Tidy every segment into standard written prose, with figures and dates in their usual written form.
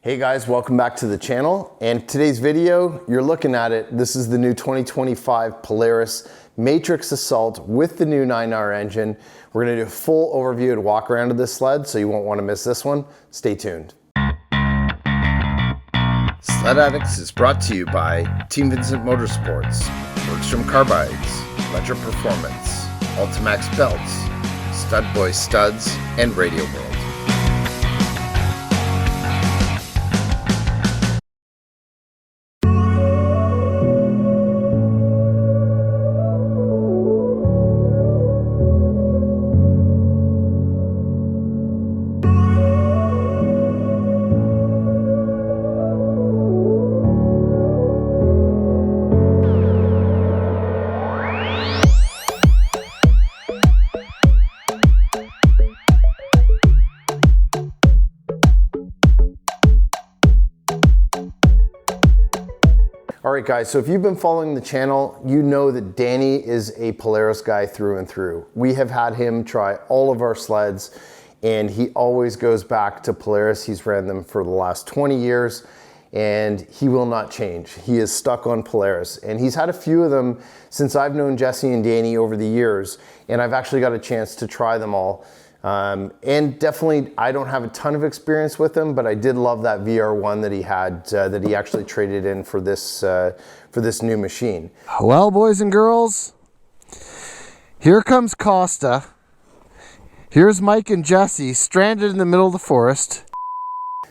Hey guys, welcome back to the channel. And today's video, you're looking at it, this is the new 2025 Polaris Matrix Assault with the new 9R engine. We're gonna do a full overview and walk around of this sled, so you won't wanna miss this one. Stay tuned. Sledaddicz is brought to you by Team Vincent Motorsports, Bergstrom Carbides, Ledger Performance, Ultimax Belts, Stud Boy Studs, and Radio World. All right guys, so if you've been following the channel, you know that Danny is a Polaris guy through and through. We have had him try all of our sleds and he always goes back to Polaris. He's ran them for the last 20 years and he will not change. He is stuck on Polaris and he's had a few of them since I've known Jesse and Danny over the years, and I've actually got a chance to try them all. And definitely, I don't have a ton of experience with them, but I did love that VR1 that he had, that he actually traded in for this new machine. Well, boys and girls, here comes Costa. Here's Mike and Jesse stranded in the middle of the forest.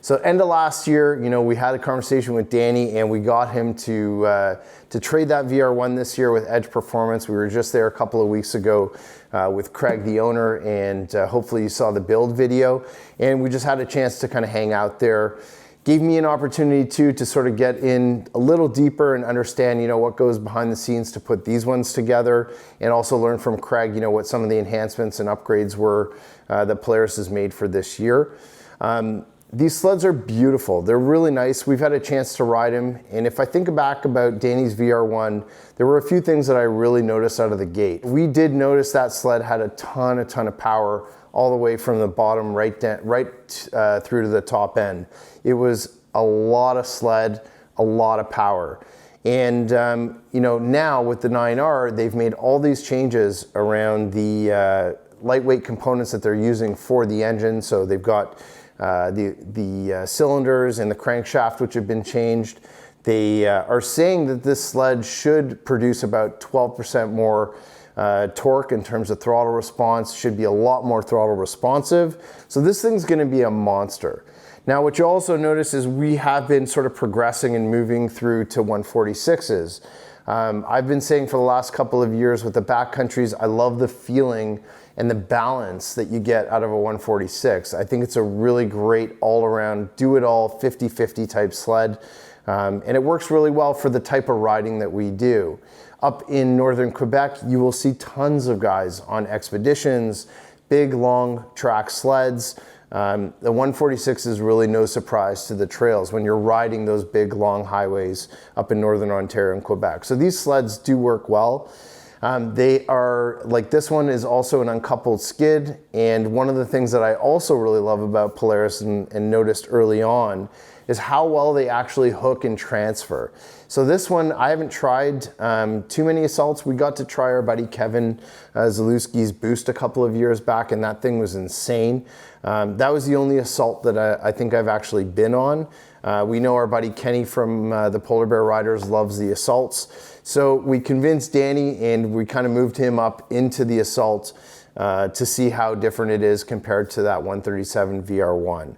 So end of last year, you know, we had a conversation with Danny and we got him to trade that VR1 this year with Edge Performance. We were just there a couple of weeks ago with Craig, the owner, and hopefully you saw the build video. And we just had a chance to kind of hang out there. Gave me an opportunity to sort of get in a little deeper and understand, you know, what goes behind the scenes to put these ones together, and also learn from Craig, you know, what some of the enhancements and upgrades were that Polaris has made for this year. These sleds are beautiful. They're really nice. We've had a chance to ride them. And if I think back about Danny's VR1, there were a few things that I really noticed out of the gate. We did notice that sled had a ton of power all the way from the bottom right through to the top end. It was a lot of sled, a lot of power. And you know, now with the 9R, they've made all these changes around the lightweight components that they're using for the engine. So they've got the cylinders and the crankshaft, which have been changed. They are saying that this sled should produce about 12% more torque in terms of throttle response, should be a lot more throttle responsive. So this thing's gonna be a monster. Now, what you also notice is we have been sort of progressing and moving through to 146s. I've been saying for the last couple of years with the backcountries, I love the feeling and the balance that you get out of a 146. I think it's a really great all-around, do-it-all 50-50 type sled. And it works really well for the type of riding that we do. Up in northern Quebec, you will see tons of guys on expeditions, big, long track sleds. The 146 is really no surprise to the trails when you're riding those big, long highways up in northern Ontario and Quebec. So these sleds do work well. They are, like this one is also an uncoupled skid, and one of the things that I also really love about Polaris and noticed early on is how well they actually hook and transfer. So this one, I haven't tried too many assaults. We got to try our buddy Kevin Zalewski's Boost a couple of years back, and that thing was insane. That was the only assault that I think I've actually been on. We know our buddy Kenny from the Polar Bear Riders loves the assaults. So we convinced Danny and we kind of moved him up into the assault to see how different it is compared to that 137 VR1.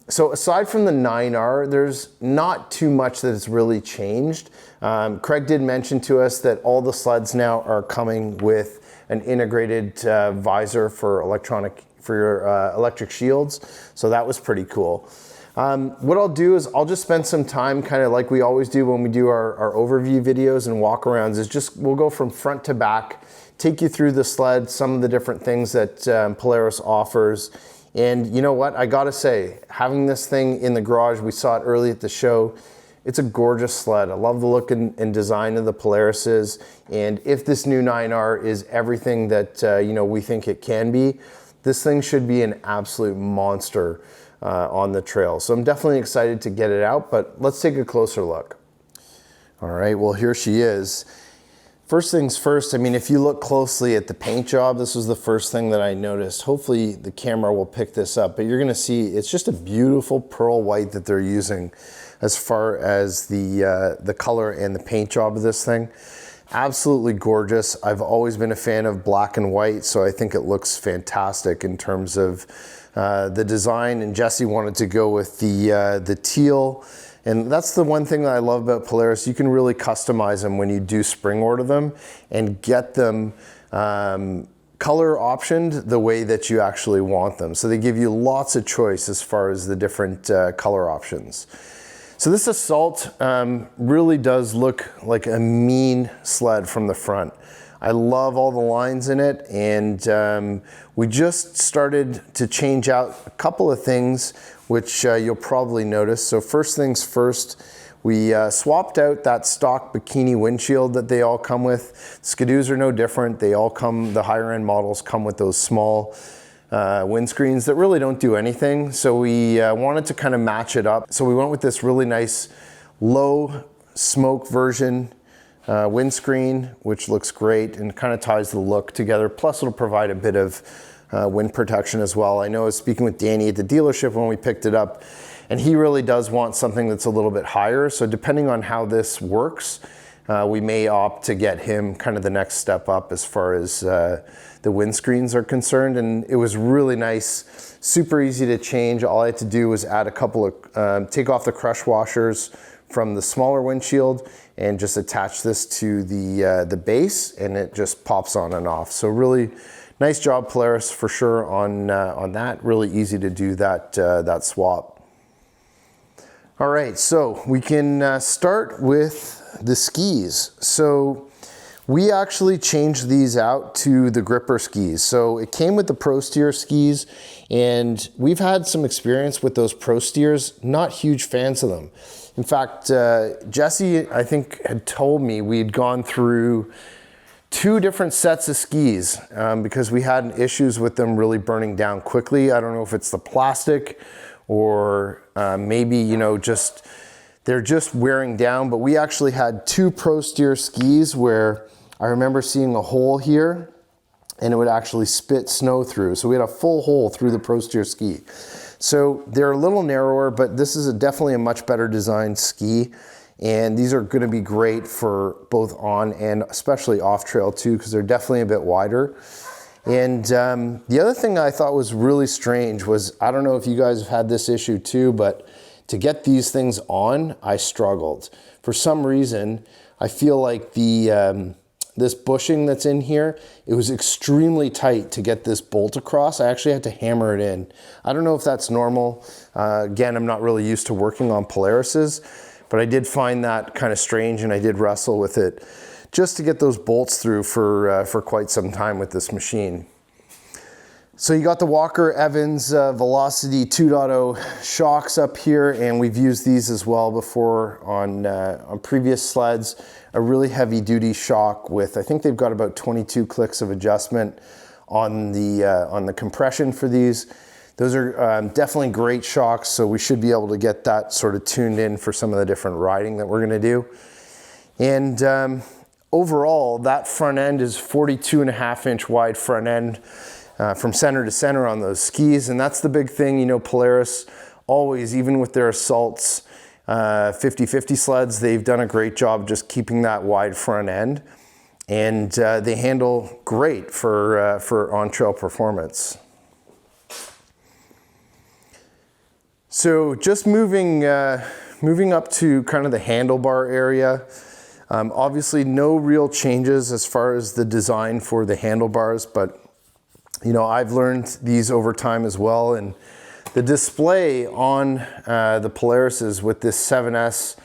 So aside from the 9R, there's not too much that has really changed. Craig did mention to us that all the sleds now are coming with an integrated visor for your electric shields. So that was pretty cool. What I'll do is I'll just spend some time, kind of like we always do when we do our overview videos and walkarounds, is just we'll go from front to back, take you through the sled, some of the different things that Polaris offers. And you know what, I gotta say, having this thing in the garage, we saw it early at the show, it's a gorgeous sled. I love the look and design of the Polarises. And if this new 9R is everything that you know, we think it can be, this thing should be an absolute monster on the trail. So I'm definitely excited to get it out, but let's take a closer look. All right, well, here she is. First things first, I mean, if you look closely at the paint job, this was the first thing that I noticed. Hopefully the camera will pick this up, but you're gonna see it's just a beautiful pearl white that they're using as far as the color and the paint job of this thing. Absolutely gorgeous. I've always been a fan of black and white, so I think it looks fantastic in terms of the design, and Jesse wanted to go with the teal. And that's the one thing that I love about Polaris. You can really customize them when you do spring order them and get them color optioned the way that you actually want them. So they give you lots of choice as far as the different color options. So this Assault really does look like a mean sled from the front. I love all the lines in it, and we just started to change out a couple of things which you'll probably notice. So first things first, we swapped out that stock bikini windshield that they all come with. Skidoos are no different. They all come, the higher end models come with those small windscreens that really don't do anything. So we wanted to kind of match it up. So we went with this really nice low smoke version windscreen, which looks great and kind of ties the look together. Plus it'll provide a bit of wind protection as well. I know I was speaking with Danny at the dealership when we picked it up, and he really does want something that's a little bit higher. So depending on how this works, we may opt to get him kind of the next step up as far as the windscreens are concerned. And it was really nice, super easy to change. All I had to do was add a couple of, take off the crush washers from the smaller windshield and just attach this to the base, and it just pops on and off. So really nice job, Polaris, for sure on that. Really easy to do that swap. All right, so we can start with the skis. So we actually changed these out to the gripper skis. So it came with the Pro Steer skis, and we've had some experience with those Pro Steers, not huge fans of them. In fact, Jesse, I think, had told me we'd gone through 2 different sets of skis because we had issues with them really burning down quickly. I don't know if it's the plastic or maybe, you know, just they're just wearing down, but we actually had 2 Pro Steer skis where I remember seeing a hole here and it would actually spit snow through. So we had a full hole through the Pro Steer ski. So they're a little narrower, but this is definitely a much better designed ski. And these are gonna be great for both on and especially off trail too, because they're definitely a bit wider. And the other thing I thought was really strange was, I don't know if you guys have had this issue too, but to get these things on, I struggled. For some reason, I feel like this bushing that's in here, it was extremely tight to get this bolt across. I actually had to hammer it in. I don't know if that's normal. Again, I'm not really used to working on Polaris's, but I did find that kind of strange, and I did wrestle with it just to get those bolts through for quite some time with this machine. So you got the Walker Evans Velocity 2.0 shocks up here, and we've used these as well before on previous sleds. A really heavy duty shock with, I think they've got about 22 clicks of adjustment on the compression for these. Those are definitely great shocks, so we should be able to get that sort of tuned in for some of the different riding that we're gonna do. And overall, that front end is 42.5-inch wide front end from center to center on those skis. And that's the big thing, you know, Polaris always, even with their Assaults 50/50 sleds, they've done a great job just keeping that wide front end. And they handle great for on-trail performance. So just moving up to kind of the handlebar area. Obviously no real changes as far as the design for the handlebars, but you know, I've learned these over time as well. And the display on the Polaris's with this 7S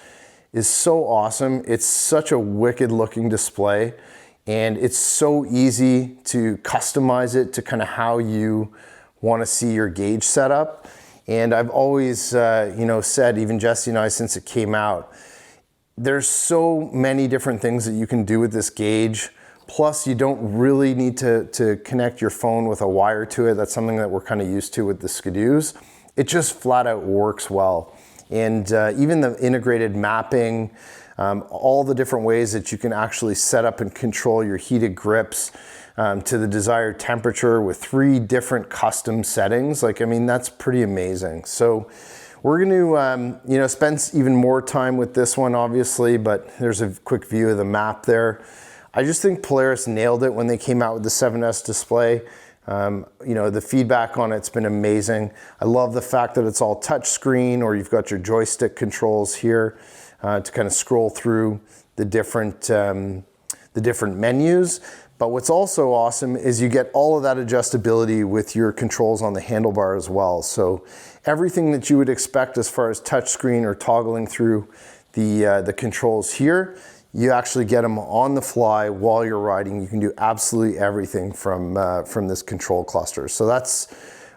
is so awesome. It's such a wicked looking display, and it's so easy to customize it to kind of how you want to see your gauge setup. And I've always, you know, said, even Jesse and I, since it came out, there's so many different things that you can do with this gauge. Plus, you don't really need to connect your phone with a wire to it. That's something that we're kind of used to with the Skidoos. it just flat out works well. And even the integrated mapping, all the different ways that you can actually set up and control your heated grips to the desired temperature with 3 different custom settings. Like, I mean, that's pretty amazing. So we're going to, spend even more time with this one, obviously, but there's a quick view of the map there. I just think Polaris nailed it when they came out with the 7S display. The feedback on it's been amazing. I love the fact that it's all touch screen, or you've got your joystick controls here to kind of scroll through the different menus. But what's also awesome is you get all of that adjustability with your controls on the handlebar as well. So everything that you would expect as far as touch screen or toggling through the controls here, you actually get them on the fly while you're riding. You can do absolutely everything from this control cluster. So that's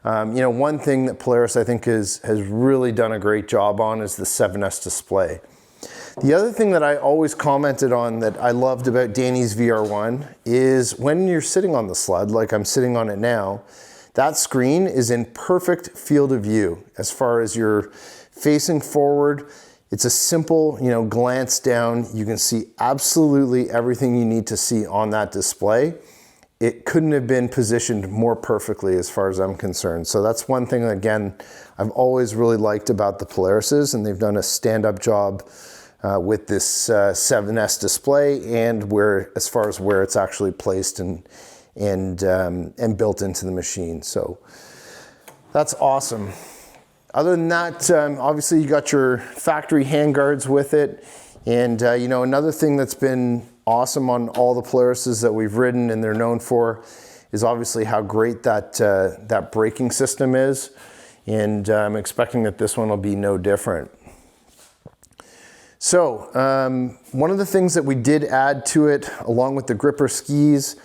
one thing that Polaris, I think, has really done a great job on is the 7S display. The other thing that I always commented on that I loved about Danny's VR1 is when you're sitting on the sled, like I'm sitting on it now, that screen is in perfect field of view as far as you're facing forward. It's a simple, glance down. You can see absolutely everything you need to see on that display. It couldn't have been positioned more perfectly as far as I'm concerned. So that's one thing, again, I've always really liked about the Polarises, and they've done a stand-up job with this 7S display and as far as where it's actually placed and built into the machine. So that's awesome. Other than that, obviously you got your factory handguards with it. And another thing that's been awesome on all the Polarises that we've ridden and they're known for is obviously how great that braking system is. And I'm expecting that this one will be no different. So one of the things that we did add to it, along with the gripper skis,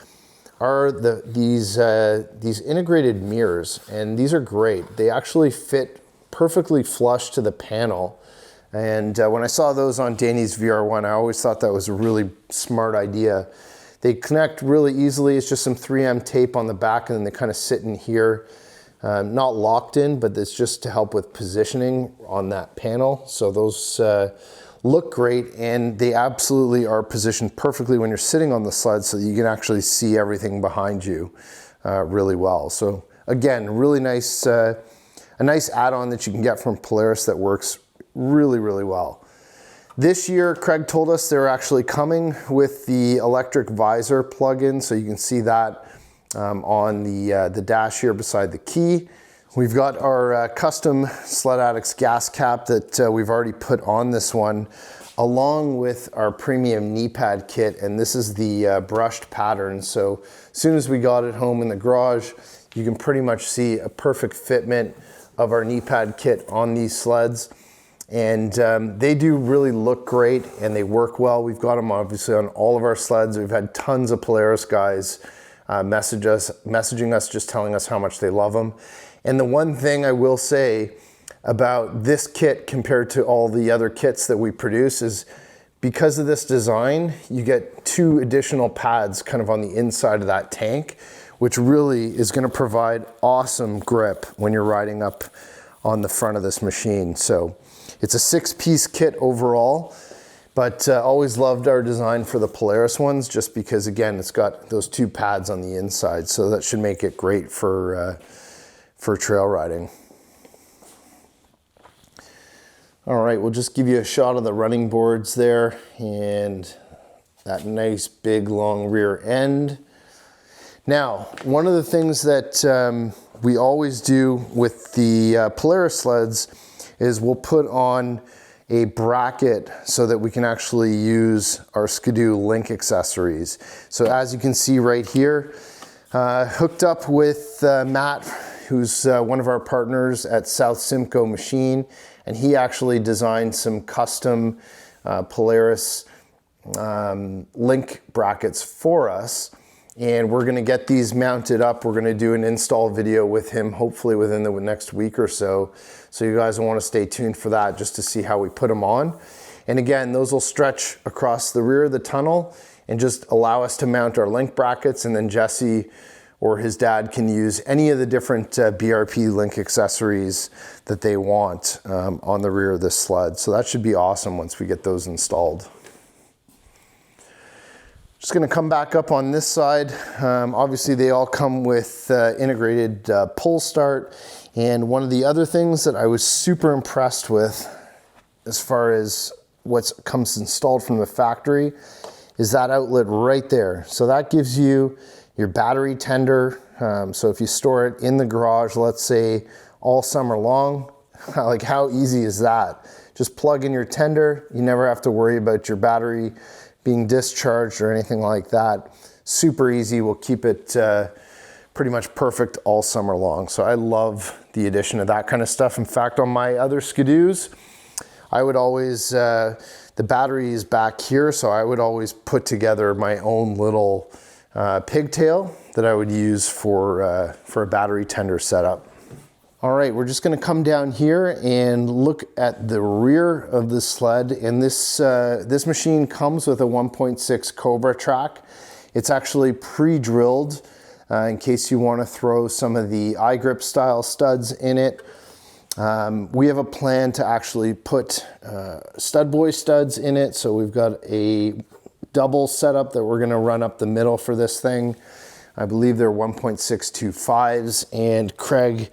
are these integrated mirrors, and these are great. They actually fit perfectly flush to the panel. And when I saw those on Danny's VR1, I always thought that was a really smart idea. They connect really easily. It's just some 3M tape on the back, and then they kind of sit in here. Not locked in, but it's just to help with positioning on that panel. So those look great, and they absolutely are positioned perfectly when you're sitting on the sled so that you can actually see everything behind you really well. So again, really nice, a nice add-on that you can get from Polaris that works really, really well. This year, Craig told us they're actually coming with the electric visor plug-in, so you can see that on the dash here beside the key. We've got our custom Sledaddicz gas cap that we've already put on this one, along with our premium knee pad kit, and this is the brushed pattern. So as soon as we got it home in the garage, you can pretty much see a perfect fitment of our knee pad kit on these sleds. And they do really look great and they work well. We've got them obviously on all of our sleds. We've had tons of Polaris guys messaging us, just telling us how much they love them. And the one thing I will say about this kit compared to all the other kits that we produce is because of this design, you get 2 additional pads kind of on the inside of that tank, which really is going to provide awesome grip when you're riding up on the front of this machine. So it's a 6-piece kit overall, but always loved our design for the Polaris ones just because, again, it's got those 2 pads on the inside. So that should make it great for trail riding. All right, we'll just give you a shot of the running boards there and that nice big long rear end. Now, one of the things that we always do with the Polaris sleds is we'll put on a bracket so that we can actually use our Skidoo link accessories. So as you can see right here, hooked up with Matt, who's one of our partners at South Simcoe Machine, and he actually designed some custom Polaris link brackets for us. And we're gonna get these mounted up. We're gonna do an install video with him, hopefully within the next week or so. So you guys will wanna stay tuned for that just to see how we put them on. And again, those will stretch across the rear of the tunnel and just allow us to mount our link brackets. And then Jesse or his dad can use any of the different BRP link accessories that they want on the rear of this sled. So that should be awesome once we get those installed. Just gonna come back up on this side. Obviously they all come with integrated pull start. And one of the other things that I was super impressed with as far as what comes installed from the factory is that outlet right there. So that gives you your battery tender. So if you store it in the garage, let's say all summer long, like how easy is that? Just plug in your tender. You never have to worry about your battery being discharged or anything like that. Super easy. We'll keep it pretty much perfect all summer long. So I love the addition of that kind of stuff. In fact, on my other Skidoos, I would always, the battery is back here, so I would always put together my own little pigtail that I would use for a battery tender setup. All right, we're just gonna come down here and look at the rear of the sled. And this machine comes with a 1.6 Cobra track. It's actually pre-drilled in case you wanna throw some of the iGrip style studs in it. We have a plan to actually put stud boy studs in it. So we've got a double setup that we're gonna run up the middle for this thing. I believe they're 1.625s, and Craig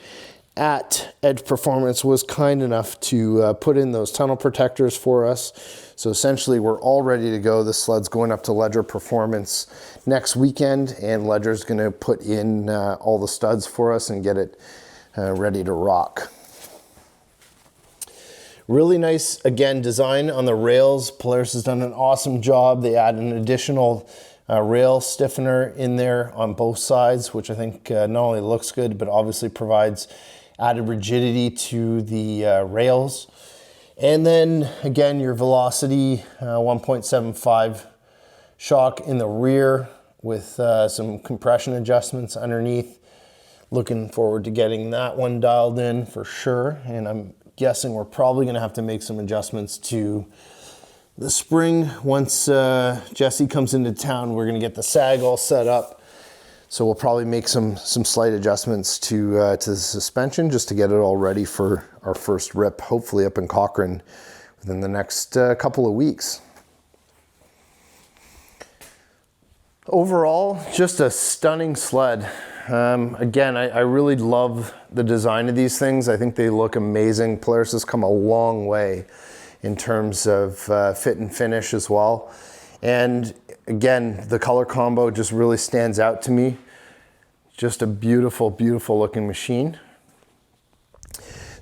at Edge Performance was kind enough to put in those tunnel protectors for us. So essentially we're all ready to go. The sled's going up to Ledger Performance next weekend, and Ledger's gonna put in all the studs for us and get it ready to rock. Really nice, again, design on the rails. Polaris has done an awesome job. They add an additional rail stiffener in there on both sides, which I think not only looks good, but obviously provides added rigidity to the rails. And then again, your Velocity 1.75 shock in the rear with some compression adjustments underneath. Looking forward to getting that one dialed in for sure. And I'm guessing we're probably gonna have to make some adjustments to the spring. Once Jesse comes into town, we're gonna get the sag all set up. So we'll probably make some slight adjustments to the suspension just to get it all ready for our first rip, hopefully up in Cochrane within the next couple of weeks. Overall, just a stunning sled. Again, I really love the design of these things. I think they look amazing. Polaris has come a long way in terms of fit and finish as well. And again, the color combo just really stands out to me. Just a beautiful, beautiful looking machine.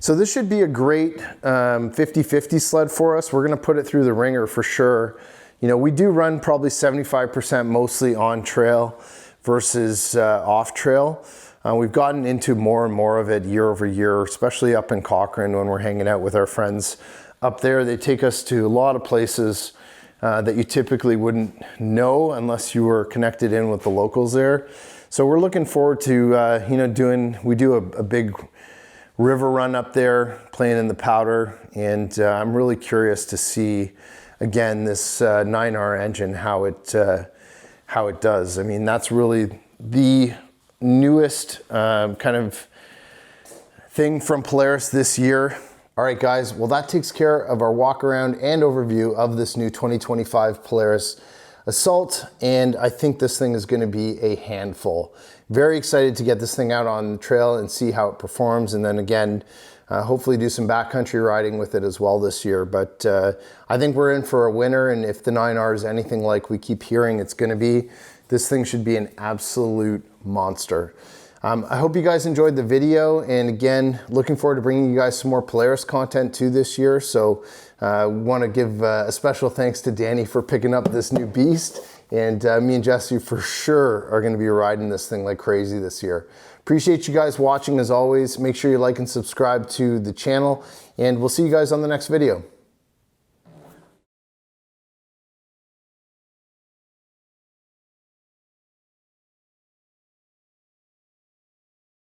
So this should be a great 50-50 sled for us. We're gonna put it through the ringer for sure. You know, we do run probably 75% mostly on trail versus off trail. We've gotten into more and more of it year over year, especially up in Cochrane when we're hanging out with our friends up there. They take us to a lot of places that you typically wouldn't know unless you were connected in with the locals there. So we're looking forward to, you know, we do a big river run up there, playing in the Powder, and I'm really curious to see, again, this 9R engine, how it does. I mean, that's really the newest kind of thing from Polaris this year. All right, guys, well, that takes care of our walk around and overview of this new 2025 Polaris Assault, and I think this thing is gonna be a handful. Very excited to get this thing out on the trail and see how it performs, and then again, hopefully do some backcountry riding with it as well this year. But I think we're in for a winner, and if the 9R is anything like we keep hearing it's gonna be, this thing should be an absolute monster. I hope you guys enjoyed the video, and again, looking forward to bringing you guys some more Polaris content too this year. So want to give a special thanks to Danny for picking up this new beast, and me and Jesse for sure are going to be riding this thing like crazy this year. Appreciate you guys watching as always. Make sure you like and subscribe to the channel, and we'll see you guys on the next video.